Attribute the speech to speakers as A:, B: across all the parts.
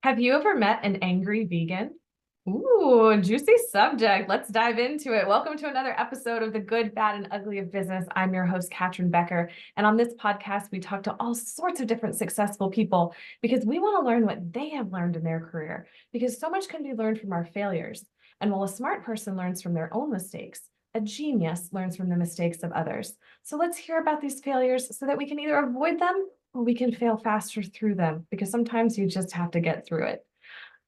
A: Have you ever met an angry vegan? Ooh, juicy subject. Let's dive into it. Welcome to another episode of The Good, Bad, and Ugly of Business. I'm your host, Catryn Becker. And on this podcast, we talk to all sorts of different successful people because we want to learn what they have learned in their career, because so much can be learned from our failures. And while a smart person learns from their own mistakes, a genius learns from the mistakes of others. So let's hear about these failures so that we can either avoid them or we can fail faster through them, because sometimes you just have to get through it.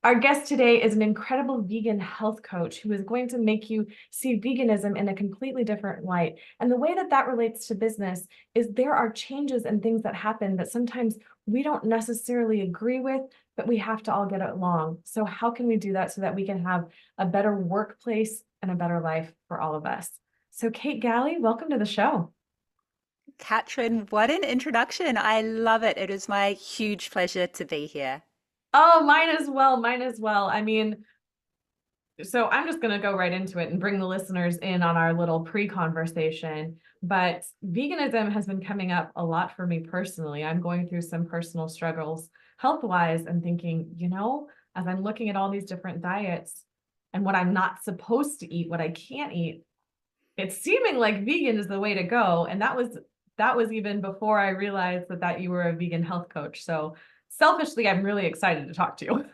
A: Our guest today is an incredible vegan health coach who is going to make you see veganism in a completely different light. And the way that that relates to business is there are changes and things that happen that sometimes we don't necessarily agree with, but we have to all get along. So how can we do that so that we can have a better workplace and a better life for all of us? So Kate Galli, welcome to the show.
B: Catryn, what an introduction. I love it. It is my huge pleasure to be here.
A: Oh, mine as well. Mine as well. So I'm just going to go right into it and bring the listeners in on our little pre-conversation. But veganism has been coming up a lot for me personally. I'm going through some personal struggles health-wise and thinking, as I'm looking at all these different diets and what I'm not supposed to eat, what I can't eat, it's seeming like vegan is the way to go. And that was even before I realized that you were a vegan health coach. So selfishly, I'm really excited to talk to you.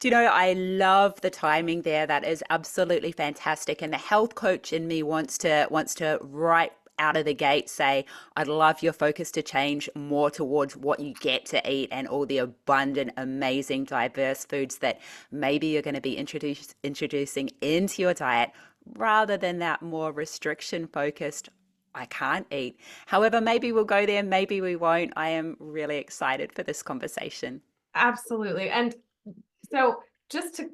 B: Do you know, I love the timing there. That is absolutely fantastic. And the health coach in me wants to right out of the gate say, I'd love your focus to change more towards what you get to eat and all the abundant, amazing, diverse foods that maybe you're going to be introducing into your diet rather than that more restriction focused I can't eat. However, maybe we'll go there, maybe we won't. I am really excited for this conversation.
A: Absolutely. And so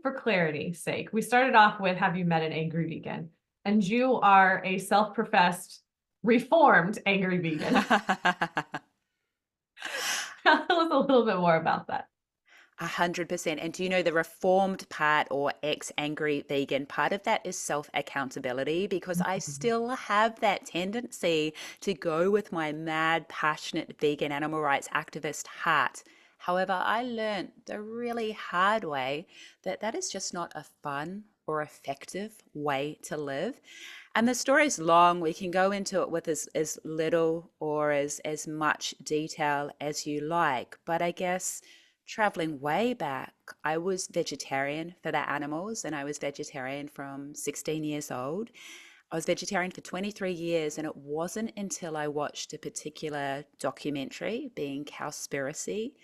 A: for clarity's sake, we started off with, have you met an angry vegan? And you are a self-professed reformed angry vegan. Tell us a little bit more about that.
B: 100%. And do you know the reformed part or ex-angry vegan part of that is self-accountability because I still have that tendency to go with my mad, passionate vegan animal rights activist heart. However, I learned the really hard way that that is just not a fun or effective way to live. And the story's long. We can go into it with as little or as much detail as you like. But I guess traveling way back, I was vegetarian for the animals and I was vegetarian from 16 years old. I was vegetarian for 23 years, and it wasn't until I watched a particular documentary, being Cowspiracy,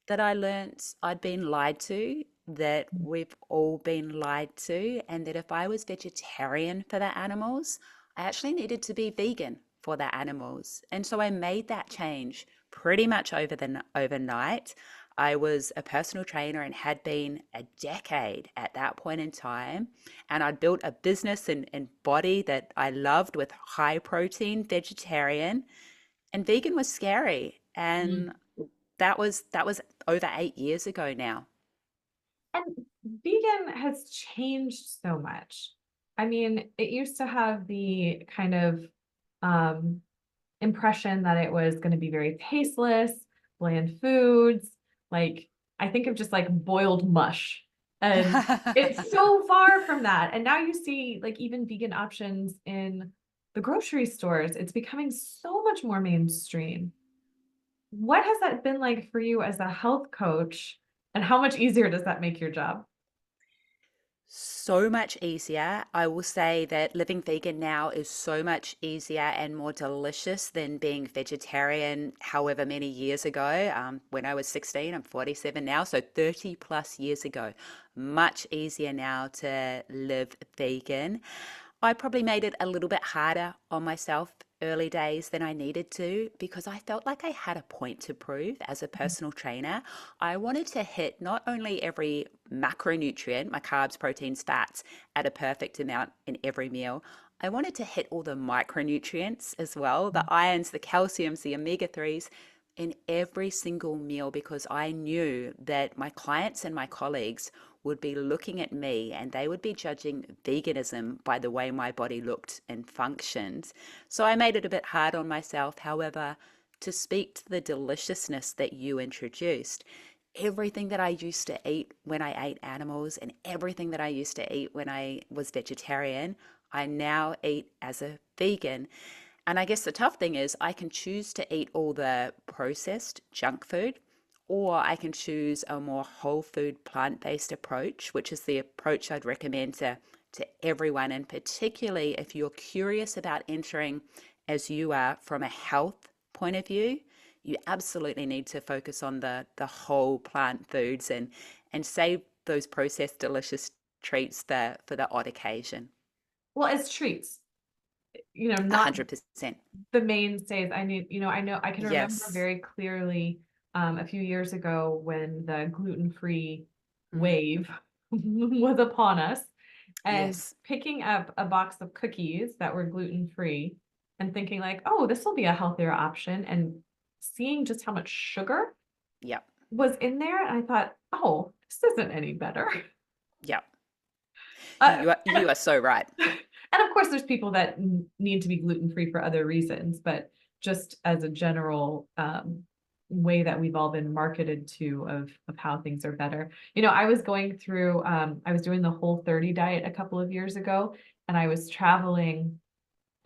B: that I learnt I'd been lied to, that we've all been lied to, and that if I was vegetarian for the animals, I actually needed to be vegan for the animals. And so I made that change pretty much overnight. I was a personal trainer and had been a decade at that point in time. And I'd built a business and body that I loved with high protein vegetarian. And vegan was scary.
A: Mhm.
B: And that was over 8 years ago now.
A: And vegan has changed so much. It used to have the kind of um, impression that it was going to be very tasteless, bland foods. Like, I think of just like boiled mush. And it's so far from that. And now you see like even vegan options in the grocery stores. It's becoming so much more mainstream. What has that been like for you as a health coach? And how much easier does that make your job?
B: So much easier. I will say that living vegan now is so much easier and more delicious than being vegetarian however many years ago. When I was 16, I'm 47 now, so 30 plus years ago. Much easier now to live vegan. I probably made it a little bit harder on myself early days than I needed to because I felt like I had a point to prove as a personal trainer. I wanted to hit not only every macronutrient, my carbs, proteins, fats, at a perfect amount in every meal. I wanted to hit all the micronutrients as well, the irons, the calciums, the omega 3s in every single meal because I knew that my clients and my colleagues would be looking at me and they would be judging veganism by the way my body looked and functioned. So I made it a bit hard on myself. However, to speak to the deliciousness that you introduced, everything that I used to eat when I ate animals and everything that I used to eat when I was vegetarian, I now eat as a vegan. And I guess the tough thing is I can choose to eat all the processed junk food, or I can choose a more whole food plant-based approach, which is the approach I'd recommend to everyone, and particularly if you're curious about entering as you are from a health point of view, you absolutely need to focus on the whole plant foods and save those processed delicious treats for the odd occasion.
A: Well, as treats, not
B: 100%.
A: the mainstays. I know I can remember
B: Yes.
A: very clearly a few years ago when the gluten-free
B: Mm,
A: wave was upon us, and
B: yes.
A: picking up a box of cookies that were gluten-free and thinking like, oh, this will be a healthier option, and seeing just how much sugar
B: Yep.
A: was in there, and I thought, oh, this isn't any better.
B: Yep.
A: Uh,
B: You are so right.
A: and of course, there's people that need to be gluten-free for other reasons, but just as a general way that we've all been marketed to of how things are better. I was going through, I was doing the Whole30 diet a couple of years ago, and I was traveling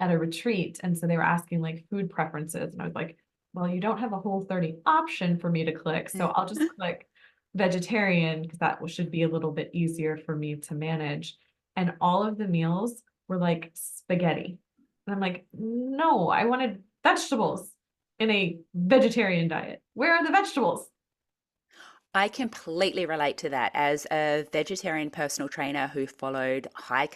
A: at a retreat. And so they were asking like food preferences. And I was like, well, you don't have a Whole30 option for me to click. So I'll just click vegetarian because that should be a little bit easier for me to manage. And all of the meals were like spaghetti. And I'm like, no, I wanted vegetables in a vegetarian diet. Where are the vegetables?
B: I completely relate to that as a vegetarian personal trainer who followed high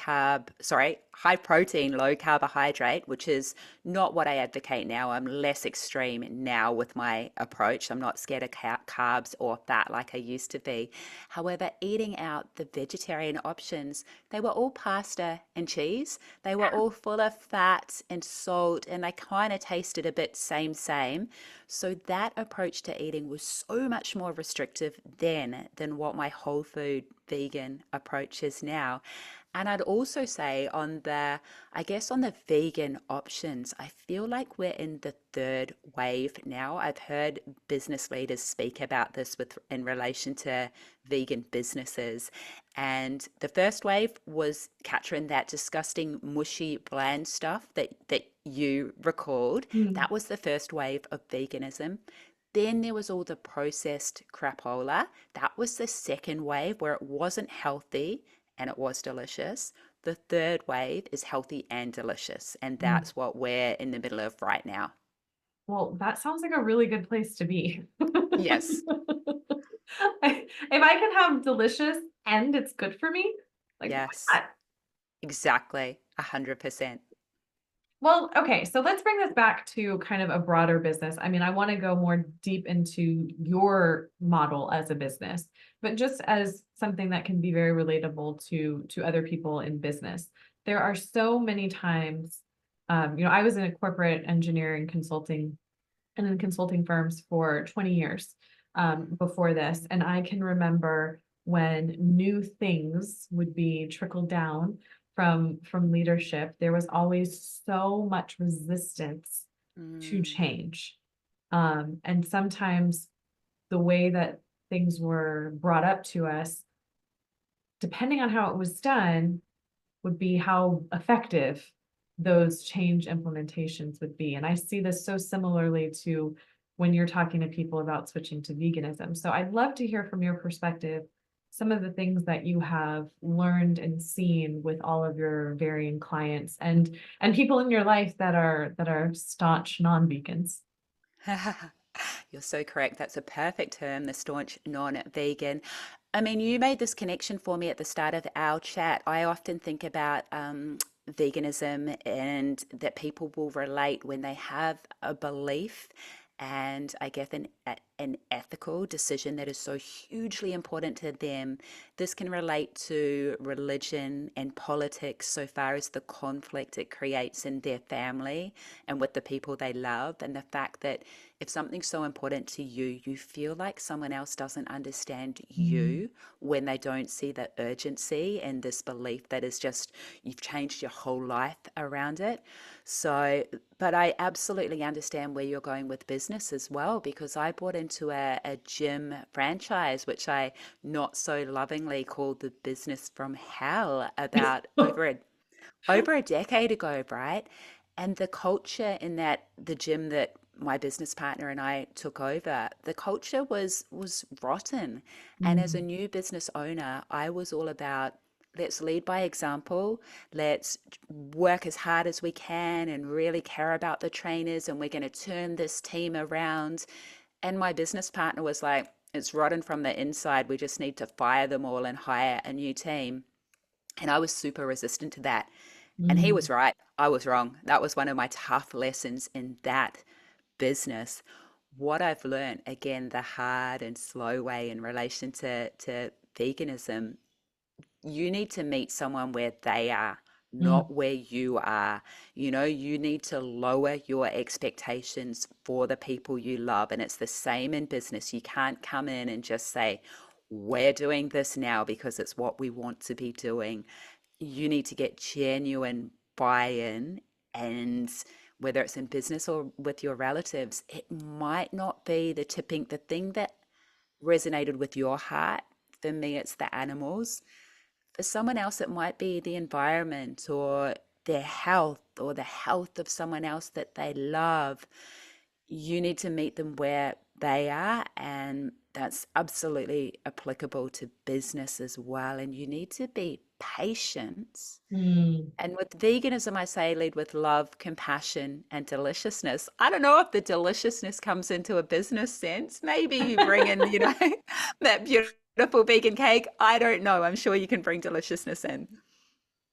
B: protein, low carbohydrate, which is not what I advocate now. I'm less extreme now with my approach. I'm not scared of carbs or fat like I used to be. However, eating out the vegetarian options, they were all pasta and cheese. They were all full of fat and salt, and they kind of tasted a bit same. So that approach to eating was so much more restrictive then than what my whole food vegan approach is now. And I'd also say I guess on the vegan options, I feel like we're in the third wave now. I've heard business leaders speak about this in relation to vegan businesses. And the first wave was, Catryn, that disgusting, mushy, bland stuff that you recalled.
A: Hmm.
B: That was the first wave of veganism. Then there was all the processed crapola. That was the second wave where it wasn't healthy and it was delicious. The third wave is healthy and delicious. And
A: Hmm.
B: that's what we're in the middle of right now.
A: Well, that sounds like a really good place to be.
B: Yes.
A: If I can have delicious and it's good for me, like why
B: Yes.
A: not?
B: Exactly. 100%.
A: Well, okay, so let's bring this back to kind of a broader business. I mean, I want to go more deep into your model as a business, but just as something that can be very relatable to other people in business. There are so many times, I was in a corporate engineering consulting and in consulting firms for 20 years before this. And I can remember when new things would be trickled down from leadership, there was always so much resistance to
B: Mm,
A: change. And sometimes the way that things were brought up to us, depending on how it was done, would be how effective those change implementations would be. And I see this so similarly to when you're talking to people about switching to veganism. So I'd love to hear from your perspective some of the things that you have learned and seen with all of your varying clients and people in your life that are staunch non-vegans.
B: You're so correct. That's a perfect term, the staunch non-vegan. I mean, you made this connection for me at the start of our chat. I often think about veganism and that people will relate when they have a belief and I guess an ethical decision that is so hugely important to them. This can relate to religion and politics so far as the conflict it creates in their family and with the people they love, and the fact that if something's so important to you, you feel like someone else doesn't understand
A: Mm.
B: you when they don't see the urgency and this belief that is just, you've changed your whole life around it. So, but I absolutely understand where you're going with business as well, because I bought into into a gym franchise, which I not so lovingly called the business from hell about over a decade ago, right? And the culture in the gym that my business partner and I took over, the culture was rotten. And as a
A: Mm,
B: new business owner, I was all about let's lead by example. Let's work as hard as we can and really care about the trainers, and we're going to turn this team around. And my business partner was like, it's rotten from the inside. We just need to fire them all and hire a new team. And I was super resistant to that. And he
A: mm,
B: was right. I was wrong. That was one of my tough lessons in that business. What I've learned, again, the hard and slow way in relation to veganism, you need to meet someone where they are,
A: mm,
B: not where you are. You know, you need to lower your expectations for the people you love. And it's the same in business. You can't come in and just say, we're doing this now because it's what we want to be doing. You need to get genuine buy-in, and whether it's in business or with your relatives, it might not be the thing that resonated with your heart. For me, it's the animals. For someone else, it might be the environment or their health or the health of someone else that they love. You need to meet them where they are, and that's absolutely applicable to business as well. And you need to be patient.
A: mm.
B: And with veganism, I say lead with love, compassion, and deliciousness. I don't know if the deliciousness comes into a business sense. Maybe you bring in, that beautiful vegan cake. I don't know. I'm sure you can bring deliciousness in.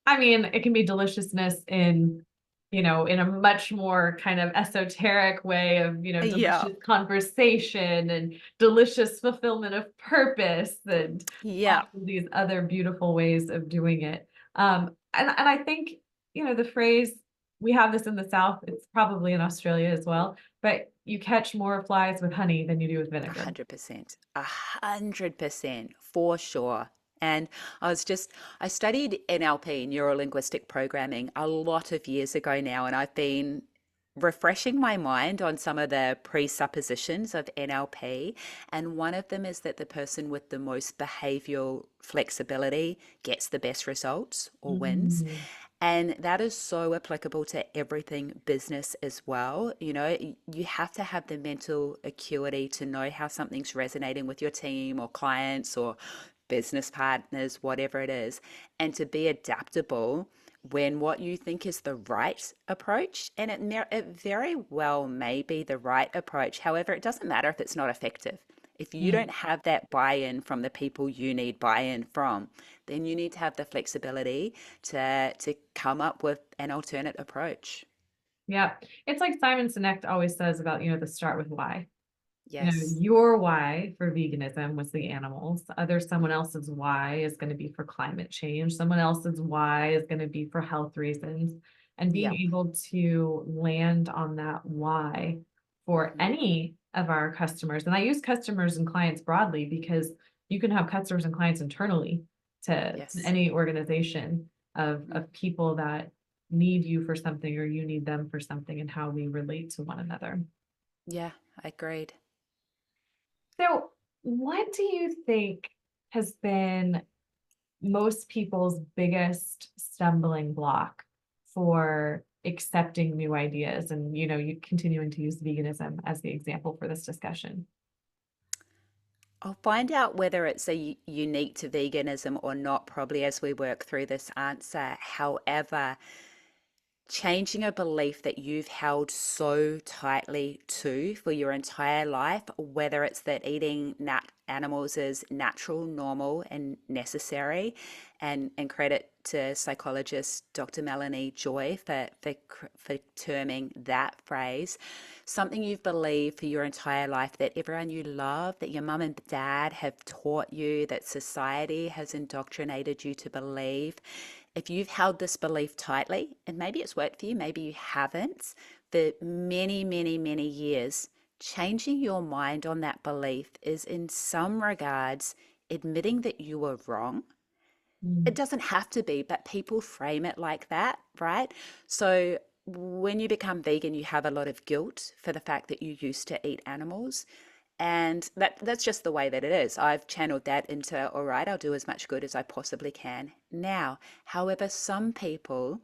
A: I mean, it can be deliciousness in a much more kind of esoteric way of,
B: Yeah.
A: delicious conversation and delicious fulfillment of purpose and all
B: Yeah.
A: of these other beautiful ways of doing it. And I think, the phrase, we have this in the South, it's probably in Australia as well, but you catch more flies with honey than you do with vinegar.
B: 100%. 100% for sure. And I studied NLP, neuro linguistic programming, a lot of years ago now, and I've been refreshing my mind on some of the presuppositions of NLP. And one of them is that the person with the most behavioral flexibility gets the best results or wins.
A: Mm,
B: And that is so applicable to everything business as well. You have to have the mental acuity to know how something's resonating with your team or clients or business partners, whatever it is, and to be adaptable when what you think is the right approach, and it very well may be the right approach. However, it doesn't matter if it's not effective. If you
A: mm.
B: don't have that buy-in from the people you need buy-in from, then you need to have the flexibility to come up with an alternate approach.
A: Yeah. It's like Simon Sinek always says about, the start with why.
B: Yes.
A: Your why for veganism was the animals. Someone else's why is going to be for climate change. Someone else's why is going to be for health reasons. And being
B: Yeah.
A: able to land on that why for
B: Mhm.
A: any of our customers. And I use customers and clients broadly because you can have customers and clients internally to
B: Yes.
A: any organization
B: Mhm.
A: of people that need you for something or you need them for something, and how we relate to one another.
B: Yeah, agreed.
A: So, what do you think has been most people's biggest stumbling block for accepting new ideas and, you continuing to use veganism as the example for this discussion?
B: I'll find out whether it's unique to veganism or not, probably as we work through this answer. However, changing a belief that you've held so tightly to for your entire life, whether it's that eating animals is natural, normal, and necessary, and credit to psychologist Dr. Melanie Joy for terming that phrase, something you've believed for your entire life, that everyone you love, that your mum and dad have taught you, that society has indoctrinated you to believe. If you've held this belief tightly, and maybe it's worked for you, maybe you haven't, for many, many, many years, changing your mind on that belief is, in some regards, admitting that you were wrong. It
A: Mm,
B: doesn't have to be, but people frame it like that, right? So when you become vegan, you have a lot of guilt for the fact that you used to eat animals. And that's just the way that it is. I've channeled that into, all right, I'll do as much good as I possibly can now. However, some people,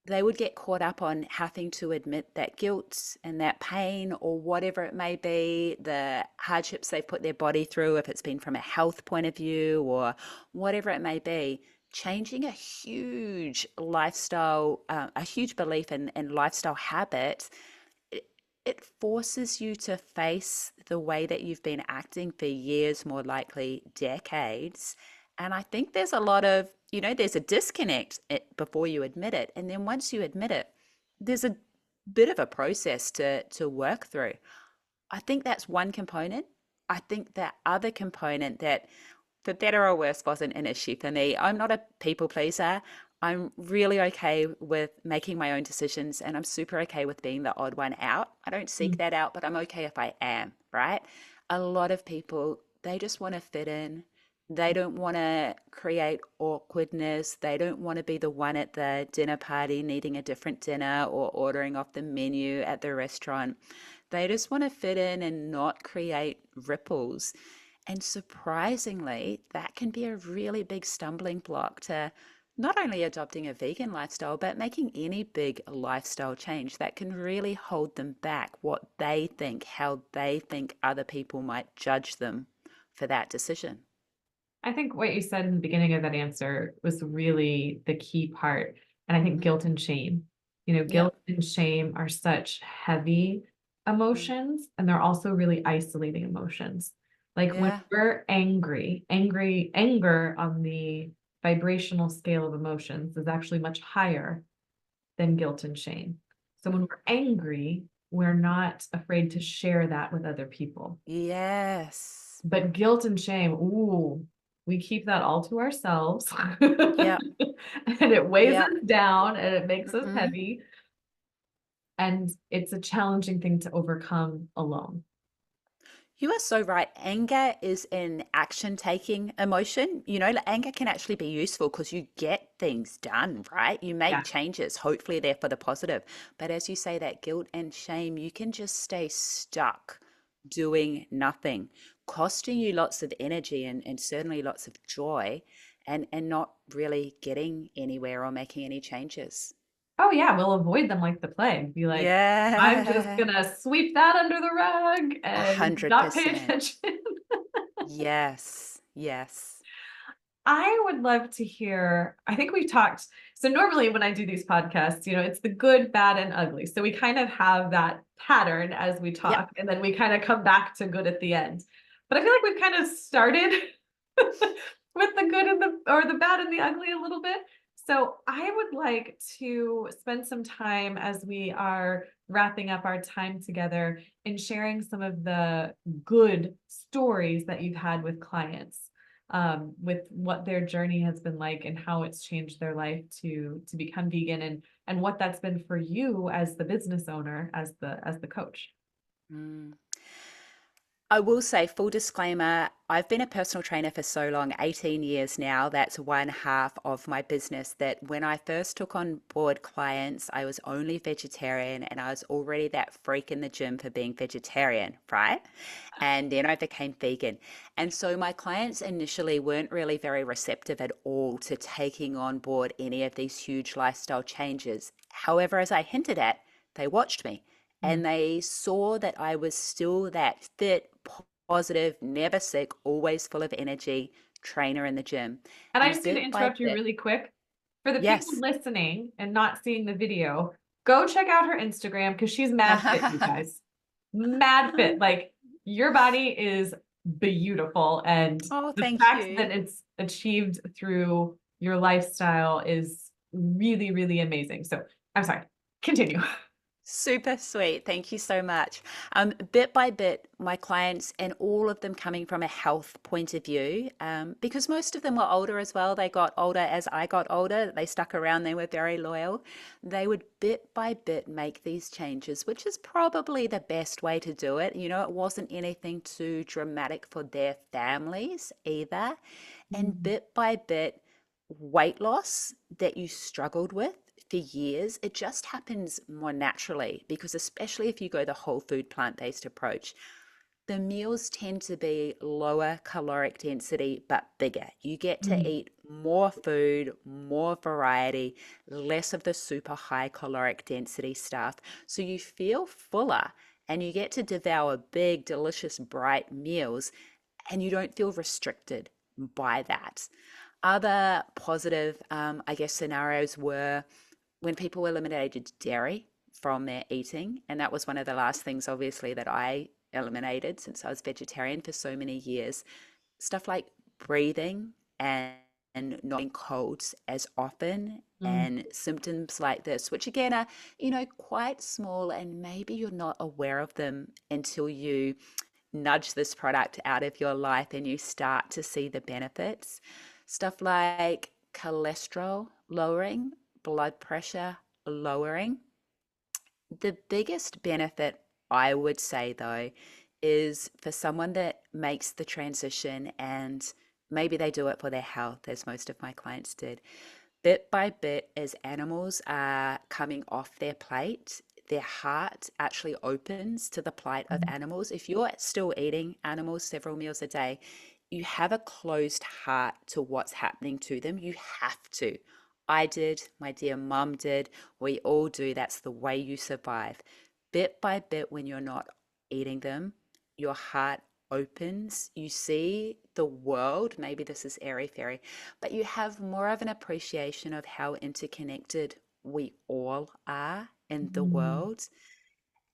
B: they would get caught up on having to admit that guilt and that pain or whatever it may be, the hardships they've put their body through, if it's been from a health point of view or whatever it may be. Changing a huge lifestyle, a huge belief in lifestyle habit, it, it forces you to face the way that you've been acting for years, more likely decades. And I think there's a lot of, there's a disconnect before you admit it. And then once you admit it, there's a bit of a process to work through. I think that's one component. I think that other component that, for better or worse, wasn't an issue for me. I'm not a people pleaser. I'm really okay with making my own decisions and I'm super okay with being the odd one out. I don't seek that out, but I'm okay if I am, right? A lot of people, they just want to fit in. They don't want to create awkwardness. They don't want to be the one at the dinner party needing a different dinner or ordering off the menu at the restaurant. They just want to fit in and not create ripples. And surprisingly, that can be a really big stumbling block to not only adopting a vegan lifestyle, but making any big lifestyle change that can really hold them back, what they think, how they think other people might judge them for that decision.
A: I think what you said in the beginning of that answer was really the key part. And I think
B: Mm,
A: guilt and shame,
B: yeah.
A: guilt and shame are such heavy
B: Mm,
A: emotions, and they're also really isolating emotions. Like when
B: yeah.
A: we're anger on the vibrational scale of emotions is actually much higher than guilt and shame. So when
B: Mm,
A: we're angry, we're not afraid to share that with other people.
B: yes.
A: But guilt and shame, ooh, we keep that all to ourselves.
B: Yeah.
A: And it weighs
B: Yeah.
A: us down and it makes us
B: Hmm.
A: heavy. And it's a challenging thing to overcome alone.
B: You are so right. Anger is an action taking emotion. Like, anger can actually be useful because you get things done, right? You
A: Yeah.
B: make changes. Hopefully, they're for the positive. But as you say, that guilt and shame, you can just stay stuck doing nothing, costing you lots of energy and certainly lots of joy and not really getting anywhere or making any changes.
A: Oh, yeah. We'll avoid them like the plague. Be like, I'm just
B: Yeah,
A: gonna sweep that under the rug
B: a
A: and
B: hundred
A: not pay
B: percent.
A: attention.
B: Yes, yes.
A: I would love to hear. I think we talked. So normally when I do these podcasts, it's the good, bad, and ugly. So we kind of have that pattern as we
B: Yep.
A: talk, and then we kind of come back to good at the end. But I feel like we've kind of started with the good and the bad and the ugly a little bit. So I would like to spend some time as we are wrapping up our time together in sharing some of the good stories that you've had with clients, with what their journey has been like and how it's changed their life to become vegan, and what that's been for you as the business owner, as the coach.
B: Mm. I will say, full disclaimer, I've been a personal trainer for so long, 18 years now. That's one half of my business. That when I first took on board clients, I was only vegetarian and I was already that freak in the gym for being vegetarian, right? And then I became vegan. And so my clients initially weren't really very receptive at all to taking on board any of these huge lifestyle changes. However, as I hinted at, they watched me
A: Mm.
B: and they saw that I was still that fit, positive, never sick, always full of energy trainer in the gym.
A: And I
B: And
A: just need to
B: bit by
A: interrupt you
B: bit,
A: really quick. For the people
B: yes.
A: listening and not seeing the video, go check out her Instagram because she's mad fit, you guys. Mad fit. Like, your body is beautiful. And
B: Oh,
A: the
B: thank
A: fact that
B: you.
A: it's achieved through your lifestyle is really, really amazing. So I'm sorry. Continue.
B: Super sweet. Thank you so much. Bit by bit, my clients and all of them coming from a health point of view, because most of them were older as well. They got older as I got older. They stuck around. They were very loyal. They would bit by bit make these changes, which is probably the best way to do it. It wasn't anything too dramatic for their families either. And
A: Mm.
B: bit by bit, weight loss that you struggled with for years, it just happens more naturally because, especially if you go the whole food plant based approach, The meals tend to be lower caloric density but bigger. You get to eat more food, more variety, less of the super high caloric density stuff. So you feel fuller and you get to devour big, delicious, bright meals and you don't feel restricted by that. Other positive, I guess, scenarios were when people eliminated dairy from their eating. And that was one of the last things, obviously, that I eliminated since I was vegetarian for so many years. Stuff like breathing and not getting colds as often
A: Mm.
B: and symptoms like this, which again are, quite small and maybe you're not aware of them until you nudge this product out of your life and you start to see the benefits. Stuff like cholesterol lowering, blood pressure lowering. The biggest benefit, I would say, though, is for someone that makes the transition and maybe they do it for their health, as most of my clients did. Bit by bit, as animals are coming off their plate, their heart actually opens to the plight of animals. If you're still eating animals several meals a day, you have a closed heart to what's happening to them. You have to. I did, my dear mum did, we all do. That's the way you survive. Bit by bit, when you're not eating them, your heart opens. You see the world. Maybe this is airy fairy, but you have more of an appreciation of how interconnected we all are in the
A: Mm.
B: world.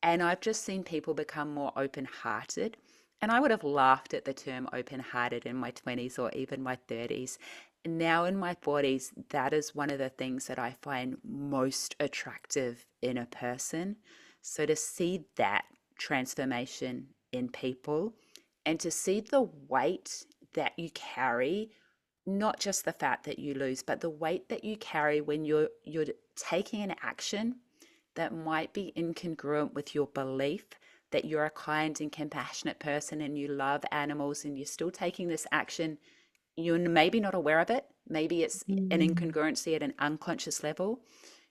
B: And I've just seen people become more open hearted. And I would have laughed at the term open hearted in my 20s or even my 30s. Now in my 40s, that is one of the things that I find most attractive in a person. So to see that transformation in people and to see the weight that you carry, not just the fat that you lose, but the weight that you carry when you're taking an action that might be incongruent with your belief that you're a kind and compassionate person and you love animals and you're still taking this action. You're maybe not aware of it. Maybe it's an
A: Mm.
B: incongruency at an unconscious level.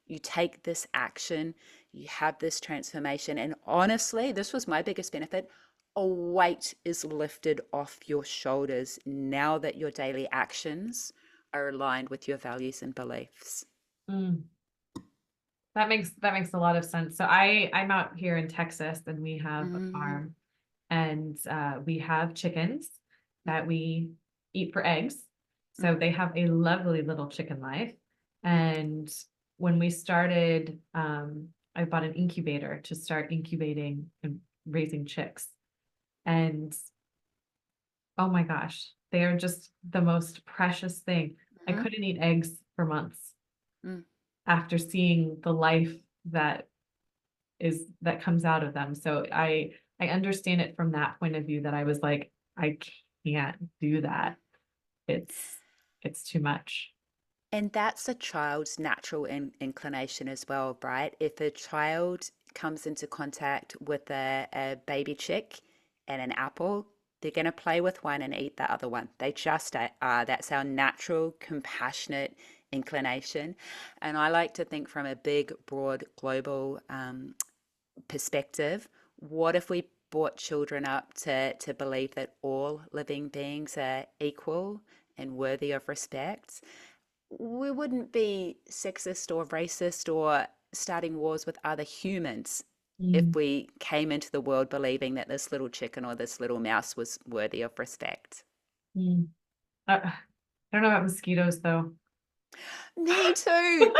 B: You take this action, you have this transformation. And honestly, this was my biggest benefit. A weight is lifted off your shoulders now that your daily actions are aligned with your values and beliefs.
A: Mm. That makes a lot of sense. So I'm out here in Texas and we have a
B: Mm,
A: farm and we have chickens that we eat for eggs. So
B: mm,
A: they have a lovely little chicken life. And when we started, I bought an incubator to start incubating and raising chicks. And oh my gosh, they are just the most precious thing. I
B: mm,
A: couldn't eat eggs for months
B: mm.
A: after seeing the life that that comes out of them. So I understand it from that point of view that I was like, I can't do that. It's it's too much.
B: And that's a child's natural inclination as well, right? If a child comes into contact with a baby chick and an apple, they're going to play with one and eat the other one. They just are. That's our natural, compassionate inclination. And I like to think from a big, broad, global perspective. What if we brought children up to believe that all living beings are equal and worthy of respect? We wouldn't be sexist or racist or starting wars with other humans if
A: Mm,
B: we came into the world believing that this little chicken or this little mouse was worthy of respect.
A: mm. I don't know about mosquitoes though.
B: Me too.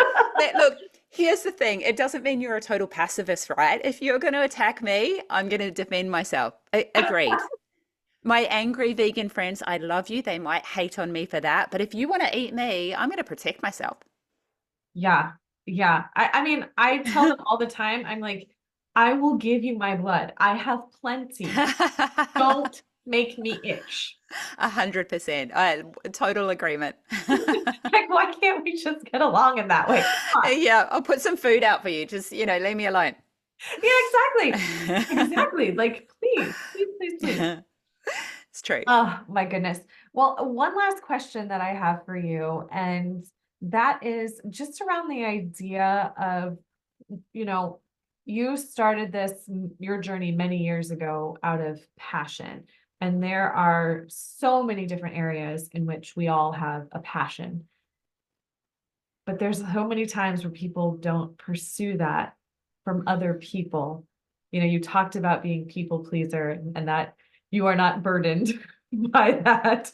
B: Look, here's the thing. It doesn't mean you're a total pacifist, right? If you're going to attack me, I'm going to defend myself. Agreed. My angry vegan friends, I love you. They might hate on me for that. But if you want to eat me, I'm going to protect myself.
A: Yeah. Yeah. I mean, I tell them all the time, I'm like, I will give you my blood. I have plenty. Don't make me itch.
B: 100%. Total agreement.
A: Like, why can't we just get along in that way? Come on.
B: Yeah, I'll put some food out for you. Just, leave me alone.
A: Yeah, exactly. Exactly. Like, please, please, please, please.
B: It's true.
A: Oh my goodness. Well, one last question that I have for you, and that is just around the idea of, you know, you started your journey many years ago out of passion. And there are so many different areas in which we all have a passion. But there's so many times where people don't pursue that from other people. You talked about being people pleaser and that you are not burdened by that,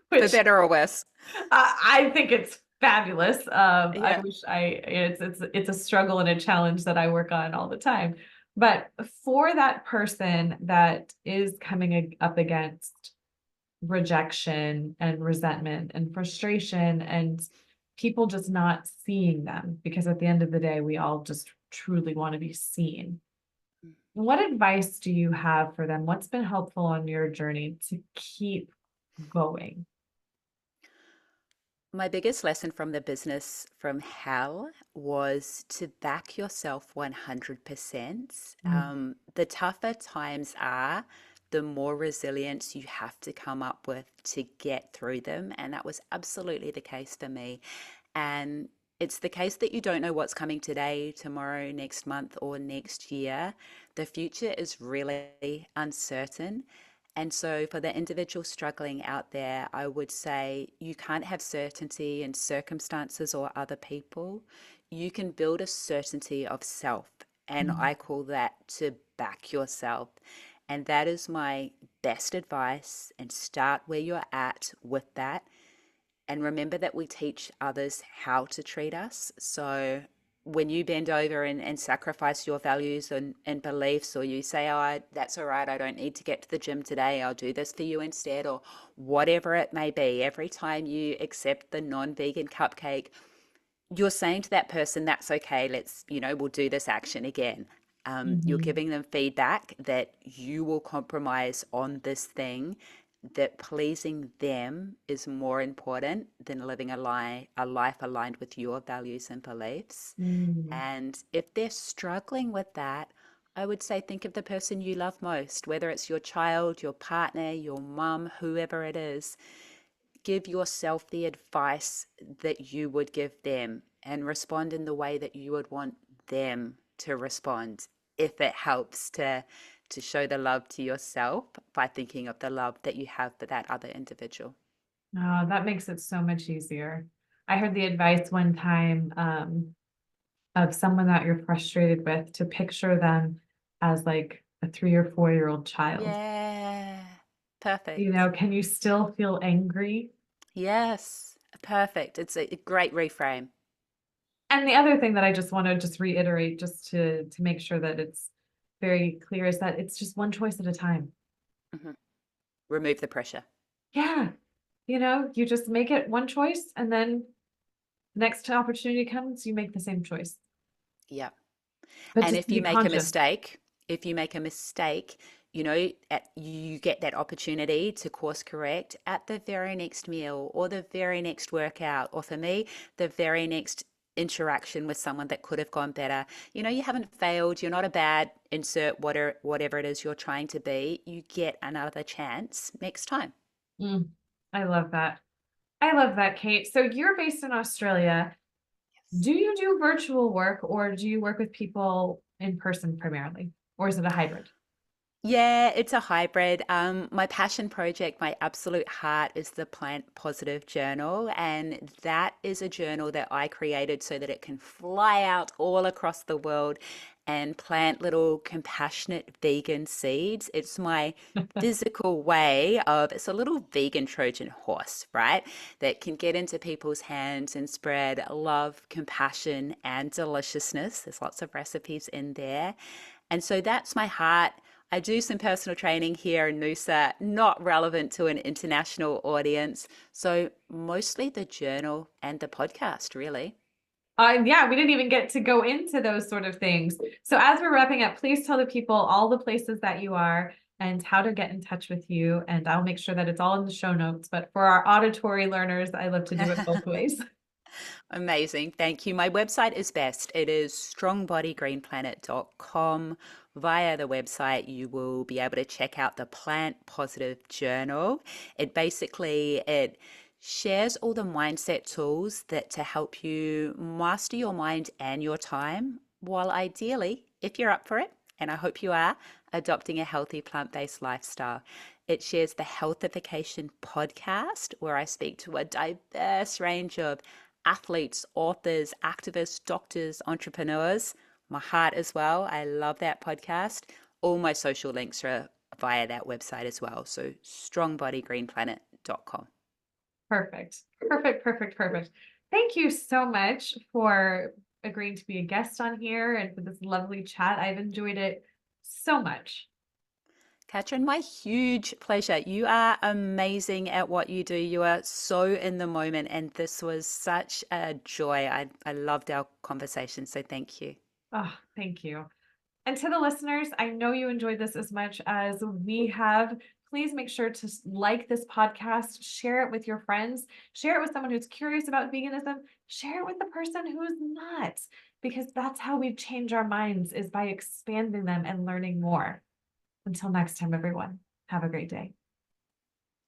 B: For
A: which
B: better or worse.
A: I think it's fabulous. I
B: Yeah.
A: wish it's a struggle and a challenge that I work on all the time. But for that person that is coming up against rejection and resentment and frustration and people just not seeing them, because at the end of the day, we all just truly want to be seen. What advice do you have for them? What's been helpful on your journey to keep going?
B: My biggest lesson from the business from hell was to back yourself 100%.
A: Mm,
B: The tougher times are, the more resilience you have to come up with to get through them. And that was absolutely the case for me. And it's the case that you don't know what's coming today, tomorrow, next month, or next year. The future is really uncertain. And so, for the individual struggling out there, I would say you can't have certainty in circumstances or other people. You can build a certainty of self. And
A: mm,
B: I call that to back yourself. And that is my best advice. And start where you're at with that. And remember that we teach others how to treat us. So when you bend over and sacrifice your values and beliefs, or you say, oh, that's all right, I don't need to get to the gym today, I'll do this for you instead, or whatever it may be, every time you accept the non vegan cupcake, you're saying to that person, that's okay, we'll do this action again. You're
A: mhm,
B: giving them feedback that you will compromise on this thing, that pleasing them is more important than living a life aligned with your values and beliefs.
A: mm.
B: And if they're struggling with that, I would say think of the person you love most, whether it's your child, your partner, your mum, whoever it is. Give yourself the advice that you would give them and respond in the way that you would want them to respond, if it helps to show the love to yourself by thinking of the love that you have for that other individual.
A: Oh, that makes it so much easier. I heard the advice one time of someone that you're frustrated with to picture them as like a 3 or 4 year old child.
B: Yeah, perfect.
A: Can you still feel angry?
B: Yes, perfect. It's a great reframe.
A: And the other thing that I just want to just reiterate, just to make sure that it's very clear, is that it's just one choice at a time.
B: Mhm. Remove the pressure.
A: Yeah. You just make it one choice and then next opportunity comes, you make the same choice.
B: Yeah.
A: But
B: And
A: just
B: if
A: to
B: you
A: be
B: make a
A: conscious.
B: mistake, if you make a mistake, you get that opportunity to course correct at the very next meal or the very next workout, or for me, the very next interaction with someone that could have gone better. You haven't failed. You're not a bad insert whatever it is you're trying to be. You get another chance next time.
A: Mm, I love that. I love that, Kate. So you're based in Australia. Do you do virtual work or do you work with people in person primarily? Or is it a hybrid?
B: Yeah, it's a hybrid. My passion project, my absolute heart is the Plant Positive Journal. And that is a journal that I created so that it can fly out all across the world and plant little compassionate vegan seeds. It's my physical way of, it's a little vegan Trojan horse, right? That can get into people's hands and spread love, compassion, and deliciousness. There's lots of recipes in there. And so that's my heart. I do some personal training here in Noosa, not relevant to an international audience. So mostly the journal and the podcast, really.
A: Yeah, we didn't even get to go into those sort of things. So as we're wrapping up, please tell the people all the places that you are and how to get in touch with you. And I'll make sure that it's all in the show notes. But for our auditory learners, I love to do it both ways.
B: Amazing. Thank you. My website is best. It is strongbodygreenplanet.com. Via the website, you will be able to check out the Plant Positive Journal. It shares all the mindset tools that to help you master your mind and your time, while ideally if you're up for it, and I hope you are, adopting a healthy plant-based lifestyle. It shares the Healthification podcast, where I speak to a diverse range of athletes, authors, activists, doctors, entrepreneurs. My heart as well. I love that podcast. All my social links are via that website as well. So strongbodygreenplanet.com.
A: Perfect. Perfect. Perfect. Perfect. Thank you so much for agreeing to be a guest on here and for this lovely chat. I've enjoyed it so much.
B: Catryn, my huge pleasure. You are amazing at what you do. You are so in the moment, and this was such a joy. I loved our conversation, so thank you.
A: Oh, thank you. And to the listeners, I know you enjoyed this as much as we have. Please make sure to like this podcast, share it with your friends, share it with someone who's curious about veganism, share it with the person who is not, because that's how we change our minds, is by expanding them and learning more. Until next time, everyone, have a great day.